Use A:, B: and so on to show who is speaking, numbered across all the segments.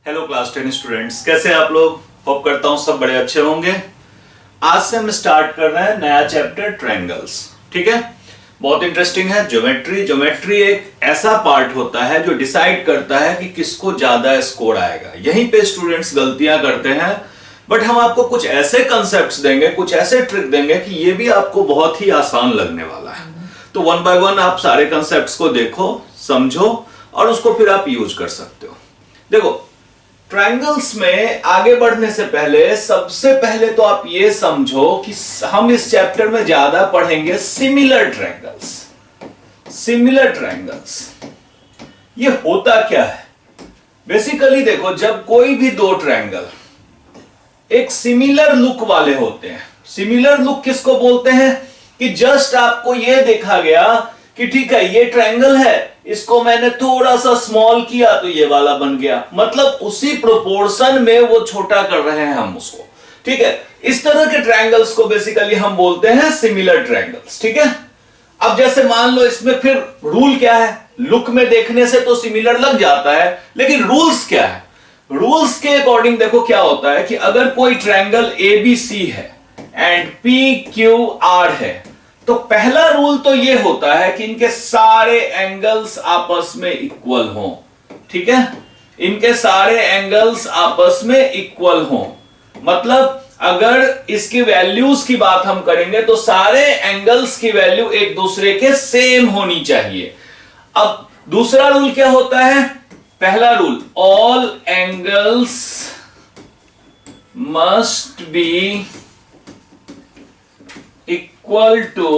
A: Hello class 10 students, कैसे हैं आप लोग। होप करता हूं सब बड़े अच्छे होंगे। आज से हम स्टार्ट कर रहे हैं नया चैप्टर ट्रायंगल्स। ठीक है, बहुत इंटरेस्टिंग है। ज्योमेट्री एक ऐसा पार्ट होता है जो डिसाइड करता है कि किसको ज्यादा स्कोर आएगा। यहीं पे स्टूडेंट्स गलतियां करते हैं, बट हम आपको कुछ ऐसे कंसेप्ट्स देंगे, कुछ ऐसे ट्रिक देंगे कि ये भी आपको बहुत ही आसान लगने वाला है। तो वन बाय वन आप सारे कंसेप्ट्स को देखो, समझो और उसको फिर आप यूज कर सकते हो। देखो, ट्रायंगल्स में आगे बढ़ने से पहले सबसे पहले तो आप ये समझो कि हम इस चैप्टर में ज्यादा पढ़ेंगे सिमिलर ट्रायंगल्स। ये होता क्या है बेसिकली, देखो जब कोई भी दो ट्रायंगल एक सिमिलर लुक वाले होते हैं। सिमिलर लुक किसको बोलते हैं कि जस्ट आपको ये देखा गया कि ठीक है ये ट्रायंगल है, इसको मैंने थोड़ा सा स्मॉल किया तो ये वाला बन गया, मतलब उसी प्रोपोर्शन में वो छोटा कर रहे हैं हम उसको। ठीक है, इस तरह के ट्रायंगल्स को बेसिकली हम बोलते हैं सिमिलर ट्रायंगल्स। ठीक है, अब जैसे मान लो इसमें फिर रूल क्या है, लुक में देखने से तो सिमिलर लग जाता है, लेकिन रूल्स क्या है। रूल्स के अकॉर्डिंग देखो क्या होता है कि अगर कोई ट्रायंगल एबीसी है एंड पी क्यू आर है, तो पहला रूल तो यह होता है कि इनके सारे एंगल्स आपस में इक्वल हों। ठीक है, इनके सारे एंगल्स आपस में इक्वल हों, मतलब अगर इसकी वैल्यूज की बात हम करेंगे तो सारे एंगल्स की वैल्यू एक दूसरे के सेम होनी चाहिए। अब दूसरा रूल क्या होता है, पहला rule all angles must be equal to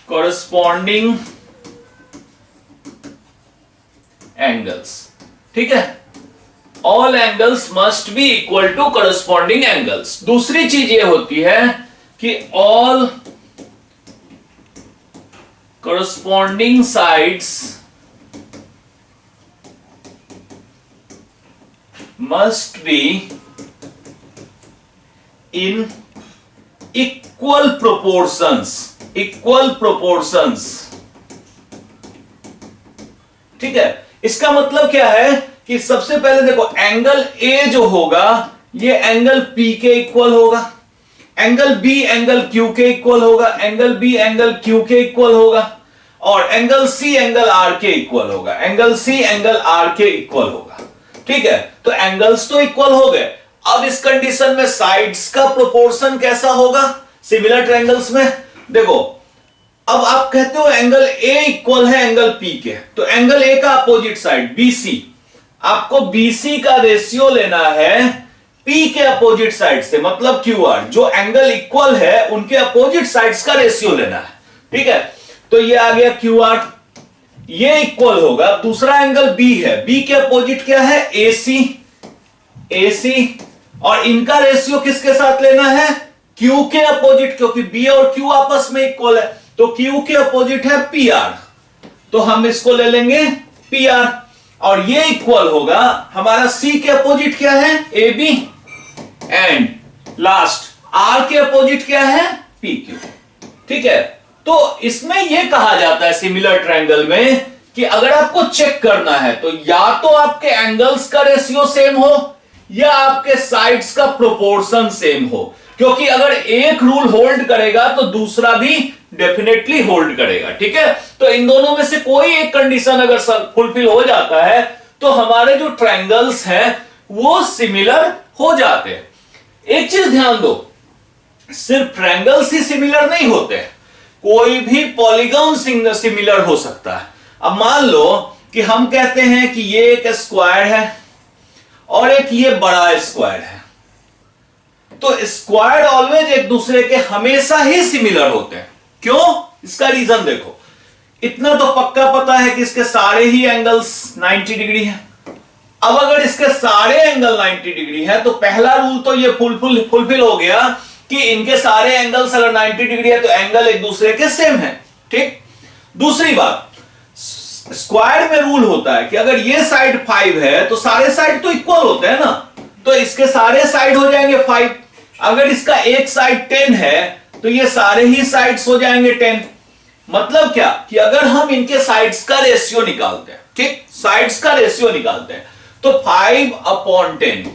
A: corresponding angles। ठीक है, all angles must be equal to corresponding angles। दूसरी चीज ये होती है कि all corresponding sides must be in equal proportions. ठीक है, इसका मतलब क्या है कि सबसे पहले देखो एंगल ए जो होगा ये एंगल पी के इक्वल होगा, एंगल बी एंगल क्यू के इक्वल होगा, एंगल बी एंगल क्यू के इक्वल होगा, और एंगल सी एंगल आर के इक्वल होगा, एंगल सी एंगल आर के इक्वल होगा। ठीक है, तो एंगल्स तो इक्वल हो गए। अब इस कंडीशन में साइड्स का प्रोपोर्शन कैसा होगा सिमिलर ट्रायंगल्स में। देखो, अब आप कहते हो एंगल ए इक्वल है एंगल पी के, तो एंगल ए का अपोजिट साइड बीसी, आपको बीसी का रेशियो लेना है पी के अपोजिट साइड से, मतलब क्यू आर। जो एंगल इक्वल है उनके अपोजिट साइड्स का रेशियो लेना है। ठीक है, तो ये आ गया क्यू आर, ये इक्वल होगा। दूसरा एंगल बी है, बी के अपोजिट क्या है एसी, और इनका रेशियो किसके साथ लेना है, क्यू के अपोजिट, क्योंकि बी और क्यू आपस में इक्वल है, तो क्यू के अपोजिट है पी आर, तो हम इसको ले लेंगे पी आर, और ये इक्वल होगा हमारा सी के अपोजिट क्या है A B, and last R के अपोजिट क्या है पी क्यू। ठीक है, तो इसमें यह कहा जाता है सिमिलर ट्रायंगल में कि अगर आपको चेक करना है तो या तो आपके एंगल्स का रेशियो सेम हो या आपके साइड्स का प्रोपोर्शन सेम हो, क्योंकि अगर एक रूल होल्ड करेगा तो दूसरा भी डेफिनेटली होल्ड करेगा। ठीक है, तो इन दोनों में से कोई एक कंडीशन अगर फुलफिल हो जाता है तो हमारे जो ट्रायंगल्स हैं वो सिमिलर हो जाते हैं। एक चीज ध्यान दो, सिर्फ ट्रायंगल्स ही सिमिलर नहीं होते, कोई भी पॉलीगॉन सिमिलर हो सकता है। अब मान लो कि हम कहते हैं कि ये एक स्क्वायर है और एक ये बड़ा स्क्वायर है, तो स्क्वायर ऑलवेज एक दूसरे के हमेशा ही सिमिलर होते हैं। क्यों, इसका रीजन देखो, इतना तो पक्का पता है कि इसके सारे ही एंगल्स 90 डिग्री हैं। अब अगर इसके सारे एंगल 90 डिग्री है तो पहला रूल तो ये फुलफिल हो गया कि इनके सारे एंगल्स अगर 90 डिग्री है तो एंगल एक दूसरे के सेम है। ठीक, दूसरी बात, स्क्वायर में रूल होता है कि अगर ये साइड 5 है तो सारे साइड तो इक्वल होते हैं ना, तो इसके सारे साइड हो जाएंगे 5। अगर इसका एक साइड 10 है तो ये सारे ही साइड्स हो जाएंगे 10। मतलब क्या कि अगर हम इनके साइड्स का रेशियो निकालते हैं, ठीक, साइड्स का रेशियो निकालते हैं, तो 5/10,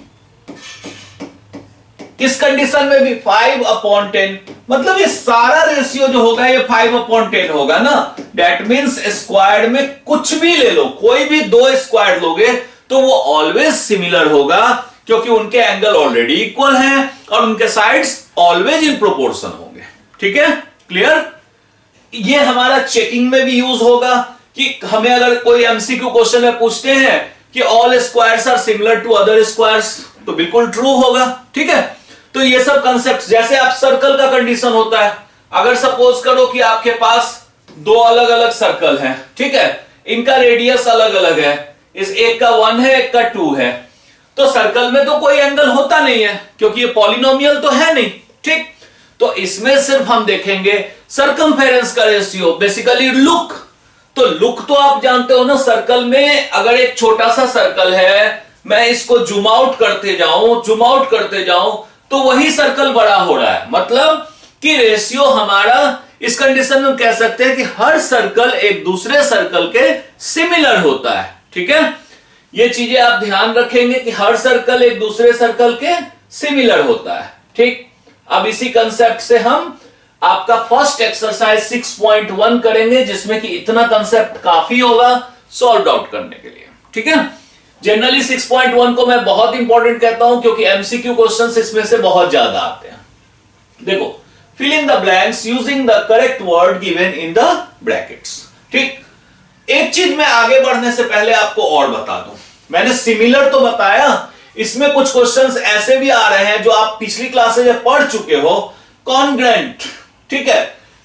A: इस कंडीशन में भी 5/10, मतलब ये सारा रेशियो जो होगा ये 5/10 होगा ना। दैट मीन्स स्क्वायर्ड में कुछ भी ले लो, कोई भी दो स्क्वायर्ड लोगे तो वो ऑलवेज सिमिलर होगा, क्योंकि उनके एंगल ऑलरेडी इक्वल हैं और उनके साइड्स ऑलवेज इन प्रोपोर्शन होंगे। ठीक है, क्लियर। ये हमारा चेकिंग में भी यूज होगा कि हमें अगर कोई एमसीक्यू क्वेश्चन में पूछते हैं कि all squares are similar to other squares, तो बिल्कुल ट्रू होगा। ठीक है, तो ये सब कंसेप्ट, जैसे आप सर्कल का कंडीशन होता है, अगर सपोज करो कि आपके पास दो अलग अलग सर्कल हैं, ठीक है, इनका रेडियस अलग अलग है, इस एक का 1 है एक का 2 है, तो सर्कल में तो कोई एंगल होता नहीं है क्योंकि ये पॉलिनोमियल तो है नहीं। ठीक, तो इसमें सिर्फ हम देखेंगे सर्कमफेरेंस का रेशियो, बेसिकली लुक। तो लुक तो आप जानते हो ना, सर्कल में अगर एक छोटा सा सर्कल है, मैं इसको जूम आउट करते जाऊं तो वही सर्कल बड़ा हो रहा है, मतलब कि रेशियो हमारा, इस कंडीशन में कह सकते हैं कि हर सर्कल एक दूसरे सर्कल के सिमिलर होता है। ठीक है, ये चीजें आप ध्यान रखेंगे कि हर सर्कल एक दूसरे सर्कल के सिमिलर होता है। ठीक, अब इसी कंसेप्ट से हम आपका फर्स्ट एक्सरसाइज 6.1 करेंगे, जिसमें कि इतना कंसेप्ट काफी होगा सॉल्व आउट करने के लिए। ठीक है, जनरली 6.1 को मैं बहुत इंपॉर्टेंट कहता हूं क्योंकि एमसीक्यू क्वेश्चंस इसमें से बहुत ज्यादा आते हैं। देखो, fill in the blanks using the correct word given in the brackets. ठीक, एक चीज मैं आगे बढ़ने से पहले आपको और बता दूं, मैंने सिमिलर तो बताया, इसमें कुछ क्वेश्चंस ऐसे भी आ रहे हैं जो आप पिछली क्लासेज में पढ़ चुके हो, कॉन्ग्रेंट। ठीक है,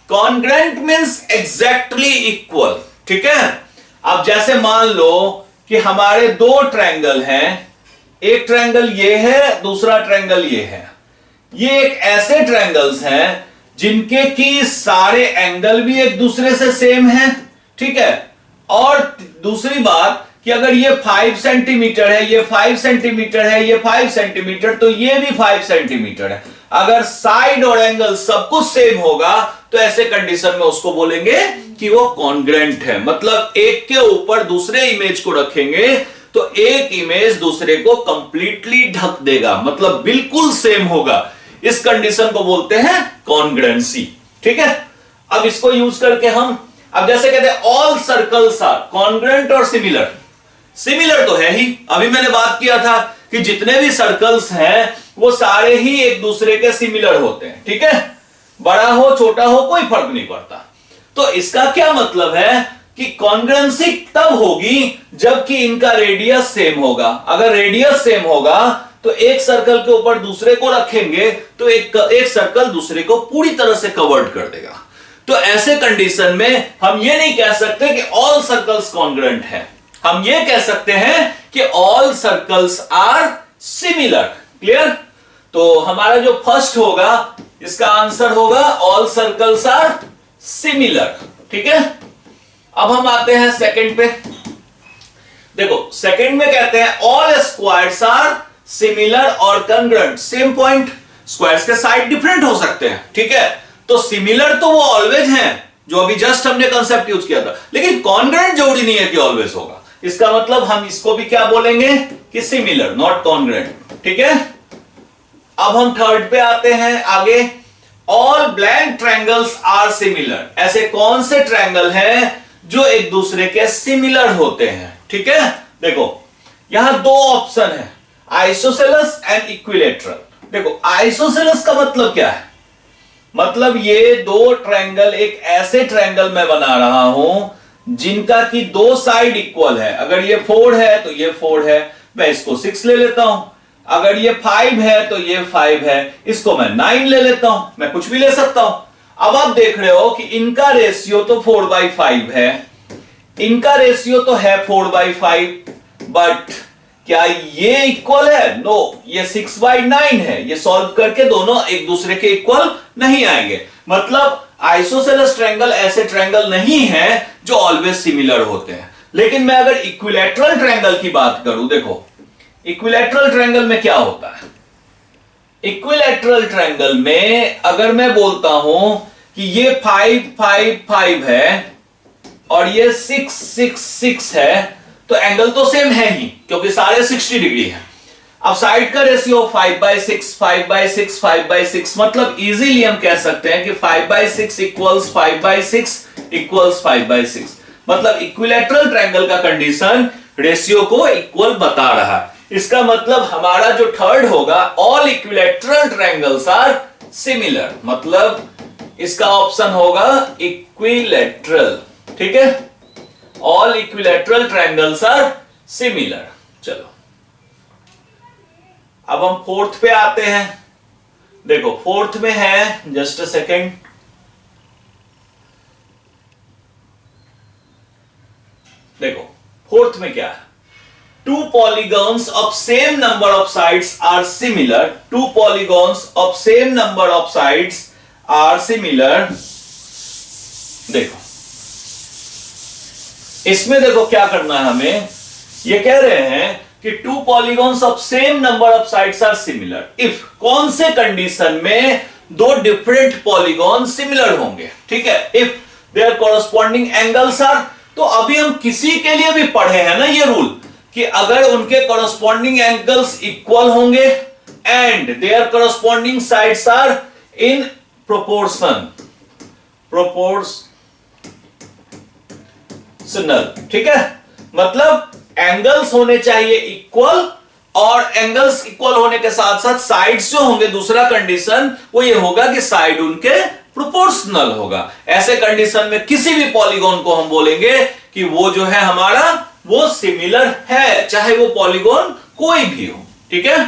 A: कॉन्ग्रेंट मींस एग्जैक्टली इक्वल। ठीक है, अब जैसे मान लो कि हमारे दो ट्रायंगल हैं, एक ट्रायंगल ये है, दूसरा ट्रायंगल ये है, ये एक ऐसे ट्रायंगल्स हैं जिनके की सारे एंगल भी एक दूसरे से सेम है। ठीक है, और दूसरी बात कि अगर ये 5 सेंटीमीटर है, ये 5 सेंटीमीटर है, ये 5 सेंटीमीटर, तो ये भी 5 सेंटीमीटर है। अगर साइड और एंगल सब कुछ सेम होगा तो ऐसे कंडीशन में उसको बोलेंगे कि वो कॉन्ग्रेंट है, मतलब एक के ऊपर दूसरे इमेज को रखेंगे तो एक इमेज दूसरे को कंप्लीटली ढक देगा, मतलब बिल्कुल सेम होगा। इस कंडीशन को बोलते हैं कॉन्ग्रेंसी। ठीक है, अब इसको यूज करके हम, अब जैसे कहते हैं ऑल सर्कल्स आर कॉन्ग्रेंट और सिमिलर। सिमिलर तो है ही, अभी मैंने बात किया था कि जितने भी सर्कल्स हैं वो सारे ही एक दूसरे के सिमिलर होते हैं। ठीक है, बड़ा हो छोटा हो कोई फर्क नहीं पड़ता। तो इसका क्या मतलब है कि कॉन्ग्रेंसी तब होगी जबकि इनका रेडियस सेम होगा। अगर रेडियस सेम होगा तो एक सर्कल के ऊपर दूसरे को रखेंगे तो एक सर्कल दूसरे को पूरी तरह से कवर्ड कर देगा। तो ऐसे कंडीशन में हम ये नहीं कह सकते कि ऑल सर्कल्स कॉन्ग्रेंट हैं, हम ये कह सकते हैं कि all circles are similar. Clear, तो हमारा जो फर्स्ट होगा इसका आंसर होगा ऑल सर्कल्स आर सिमिलर। ठीक है, अब हम आते हैं सेकंड पे। देखो, सेकंड में कहते हैं ऑल स्क्वायर्स आर सिमिलर और कॉन्ग्रेंट। सेम पॉइंट, स्क्वायर्स के साइड डिफरेंट हो सकते हैं। ठीक है, तो सिमिलर तो वो ऑलवेज हैं, जो अभी जस्ट हमने कंसेप्ट यूज किया था, लेकिन कॉन्ग्रेंट जरूरी नहीं है कि ऑलवेज होगा। इसका मतलब हम इसको भी क्या बोलेंगे कि सिमिलर, नॉट कॉन्ग्रेंट। ठीक है, अब हम थर्ड पे आते हैं आगे। All blank triangles are similar. ऐसे कौन से ट्रायंगल हैं जो एक दूसरे के सिमिलर होते हैं? ठीक है, देखो यहां दो ऑप्शन है, आइसोसेलेस एंड इक्विलेटरल। देखो आइसोसेलेस का मतलब क्या है? मतलब ये दो ट्रायंगल, एक ऐसे ट्रायंगल मैं बना रहा हूं जिनका की दो साइड इक्वल है। अगर ये 4 है तो ये 4 है, मैं इसको 6 ले लेता हूं। अगर ये 5 है तो ये 5 है, इसको मैं 9 ले लेता हूं। मैं कुछ भी ले सकता हूं। अब आप देख रहे हो कि इनका रेशियो तो 4/5 है, इनका रेशियो तो है 4/5, बट क्या ये इक्वल है? नो, ये 6/9 है। ये सॉल्व करके दोनों एक दूसरे के इक्वल नहीं आएंगे। मतलब आइसोसेलेस ट्रायंगल ऐसे ट्रायंगल नहीं है जो ऑलवेज सिमिलर होते हैं। लेकिन मैं अगर इक्विलैटरल ट्रायंगल की बात करूं, देखो इक्विलैटरल ट्रायंगल में क्या होता है? इक्विलैटरल ट्रायंगल में अगर मैं बोलता हूं कि ये 5 5 5 है और ये 6 6 6 है, तो एंगल तो सेम है ही क्योंकि सारे 60 डिग्री है। अब साइड का रेशियो 5/6 5/6 5/6, मतलब इजीली हम कह सकते हैं कि 5/6 इक्वल्स 5/6 इक्वल्स 5/6, मतलब इक्विलैटरल ट्रायंगल का कंडीशन रेशियो को इक्वल बता रहा है। इसका मतलब हमारा जो थर्ड होगा, all equilateral triangles are similar, मतलब इसका ऑप्शन होगा इक्विलैटरल। ठीक है, all equilateral triangles are similar. चलो अब हम फोर्थ पे आते हैं। देखो फोर्थ में है, जस्ट अ सेकेंड, देखो फोर्थ में क्या है, two polygons of same number of sides are similar, two polygons of same number of sides are similar. देखो इसमें देखो क्या करना है हमें, ये कह रहे हैं कि two polygons of same number of sides are similar if, कौन से कंडीशन में दो डिफरेंट पॉलीगॉन सिमिलर होंगे। ठीक है, if their corresponding angles are, तो अभी हम किसी के लिए भी पढ़े हैं ना ये रूल कि अगर उनके कॉरस्पॉन्डिंग एंगल्स इक्वल होंगे and their corresponding sides are in proportional, ठीक है, मतलब एंगल्स होने चाहिए इक्वल, और एंगल्स इक्वल होने के साथ साथ साइड्स जो होंगे, दूसरा कंडीशन वो ये होगा कि साइड उनके प्रोपोर्शनल होगा। ऐसे कंडीशन में किसी भी पॉलीगॉन को हम बोलेंगे कि वो जो है हमारा वो सिमिलर है, चाहे वो पॉलीगॉन कोई भी हो। ठीक है,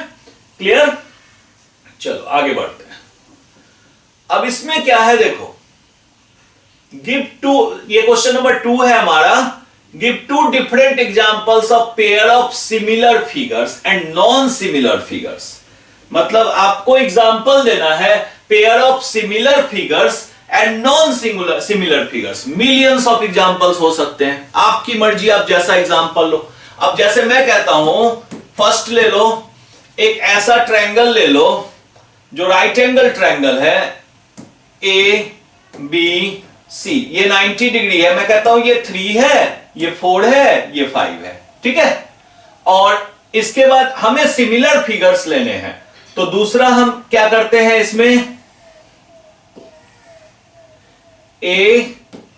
A: क्लियर। चलो आगे बढ़ते हैं। अब इसमें क्या है, देखो गिव टू, ये क्वेश्चन नंबर 2 है हमारा, give two different examples of pair of similar figures and non similar figures, मतलब आपको एग्जांपल देना है pair of similar figures and non similar figures. Millions of examples हो सकते हैं, आपकी मर्जी, आप जैसा एग्जांपल लो। अब जैसे मैं कहता हूं, फर्स्ट ले लो एक ऐसा ट्रायंगल ले लो जो राइट एंगल ट्रायंगल है ए बी सी, ये 90 डिग्री है, मैं कहता हूं ये 3 है, ये 4 है, ये 5 है। ठीक है, और इसके बाद हमें सिमिलर फिगर्स लेने हैं, तो दूसरा हम क्या करते हैं, इसमें A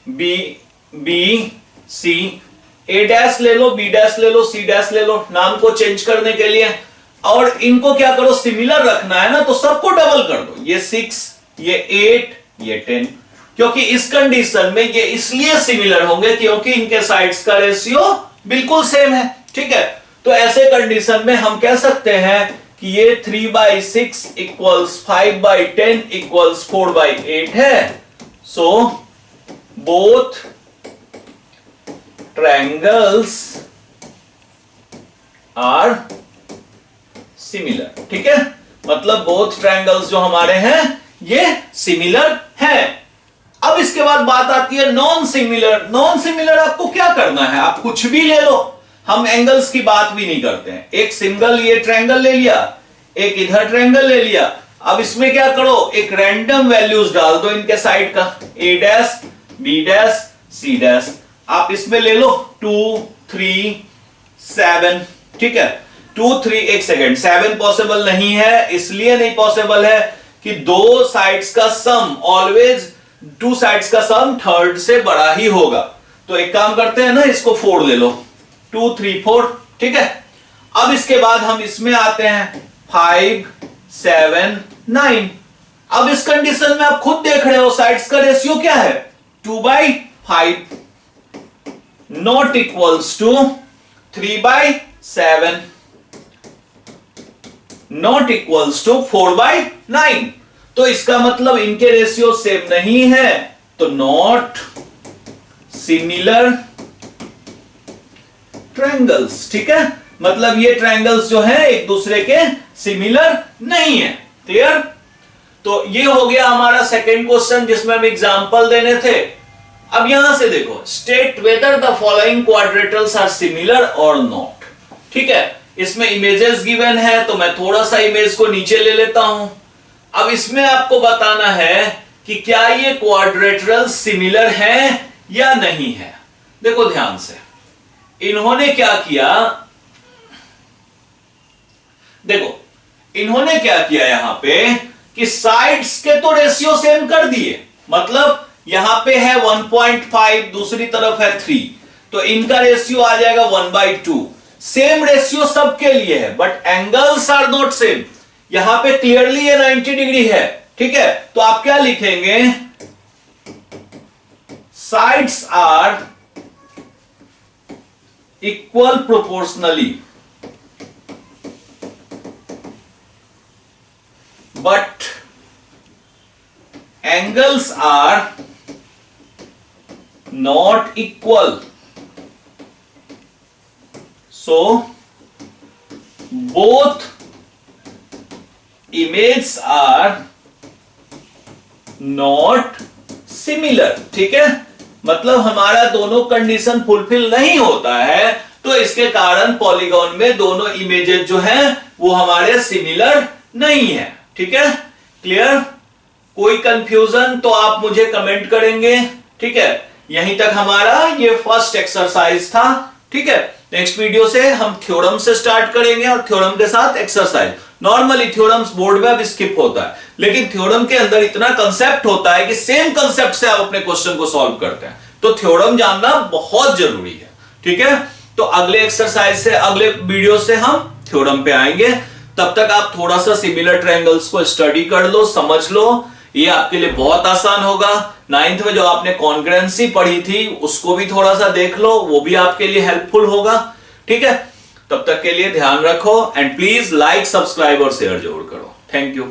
A: B C, A dash ले लो, बी डैश ले लो, सी डैश ले लो, नाम को चेंज करने के लिए, और इनको क्या करो, सिमिलर रखना है ना, तो सबको डबल कर दो, ये 6, ये 8, ये 10, क्योंकि इस कंडीशन में ये इसलिए सिमिलर होंगे क्योंकि इनके साइड्स का रेशियो बिल्कुल सेम है। ठीक है, तो ऐसे कंडीशन में हम कह सकते हैं कि ये 3/6 इक्वल्स 5/10 इक्वल्स 4/8 है। So both triangles are similar. ठीक है, मतलब बोथ ट्रायंगल्स जो हमारे हैं ये सिमिलर हैं। अब इसके बाद बात आती है नॉन सिमिलर। नॉन सिमिलर आपको क्या करना है, आप कुछ भी ले लो, हम एंगल्स की बात भी नहीं करते हैं। एक सिंगल ये ट्रायंगल ले लिया, एक इधर ट्रायंगल ले लिया, अब इसमें क्या करो, एक रैंडम वैल्यूज डाल दो इनके साइड का, A dash B dash C dash, आप इसमें ले लो 2 3 7। ठीक है, 2 3, एक सेकेंड, 7 पॉसिबल नहीं है, इसलिए नहीं पॉसिबल है कि दो साइड्स का सम ऑलवेज, टू साइड्स का सम थर्ड से बड़ा ही होगा। तो एक काम करते हैं ना, इसको 4 ले लो, 2 3 4। ठीक है, अब इसके बाद हम इसमें आते हैं 5 7 9। अब इस कंडीशन में आप खुद देख रहे हो साइड्स का रेशियो क्या है, 2/5 not equals to 3/7 not equals to 4/9। तो इसका मतलब इनके रेशियो सेम नहीं है, तो नॉट सिमिलर ट्रायंगल्स। ठीक है, मतलब ये ट्रायंगल्स जो है एक दूसरे के सिमिलर नहीं है। क्लियर। तो ये हो गया हमारा सेकंड क्वेश्चन जिसमें हम एग्जांपल देने थे। अब यहां से देखो, state whether the following quadrilaterals are similar और नॉट। ठीक है, इसमें इमेजेस गिवन है, तो मैं थोड़ा सा इमेज को नीचे ले लेता हूं। अब इसमें आपको बताना है कि क्या ये क्वाड्रेटरल सिमिलर है या नहीं है। देखो ध्यान से, इन्होंने क्या किया, देखो इन्होंने क्या किया यहां पे कि साइड्स के तो रेशियो सेम कर दिए, मतलब यहां पे है 1.5, दूसरी तरफ है 3, तो इनका रेशियो आ जाएगा 1/2। सेम रेशियो सबके लिए है, but angles are not same. यहां पे क्लियरली ये 90 डिग्री है, ठीक है। तो आप क्या लिखेंगे, sides are equal proportionally but angles are not equal, so both images are not similar। ठीक है, मतलब हमारा दोनों कंडीशन फुलफिल नहीं होता है, तो इसके कारण पॉलीगॉन में दोनों इमेजेस जो हैं वो हमारे सिमिलर नहीं है। ठीक है, क्लियर? कोई कंफ्यूजन तो आप मुझे कमेंट करेंगे, ठीक है। यहीं तक हमारा ये फर्स्ट एक्सरसाइज था, ठीक है। नेक्स्ट वीडियो से हम थ्योरम से स्टार्ट करेंगे और थ्योरम के साथ एक्सरसाइज। नॉर्मली थ्योरम्स बोर्ड में अब स्किप होता है, लेकिन थ्योरम के अंदर इतना कंसेप्ट होता है कि सेम कंसेप्ट से आप अपने क्वेश्चन को सॉल्व करते हैं, तो थ्योरम जानना बहुत जरूरी है, ठीक है। तो अगले एक्सरसाइज से, अगले वीडियो से हम थ्योरम पे आएंगे। तब तक आप थोड़ा सा सिमिलर ट्रायंगल्स को स्टडी कर लो, समझ लो, ये आपके लिए बहुत आसान होगा। 9th में जो आपने कॉन्ग्रुएंसी पढ़ी थी उसको भी थोड़ा सा देख लो, वो भी आपके लिए हेल्पफुल होगा, ठीक है। तब तक के लिए ध्यान रखो एंड प्लीज लाइक, सब्सक्राइब और शेयर जरूर करो। Thank you.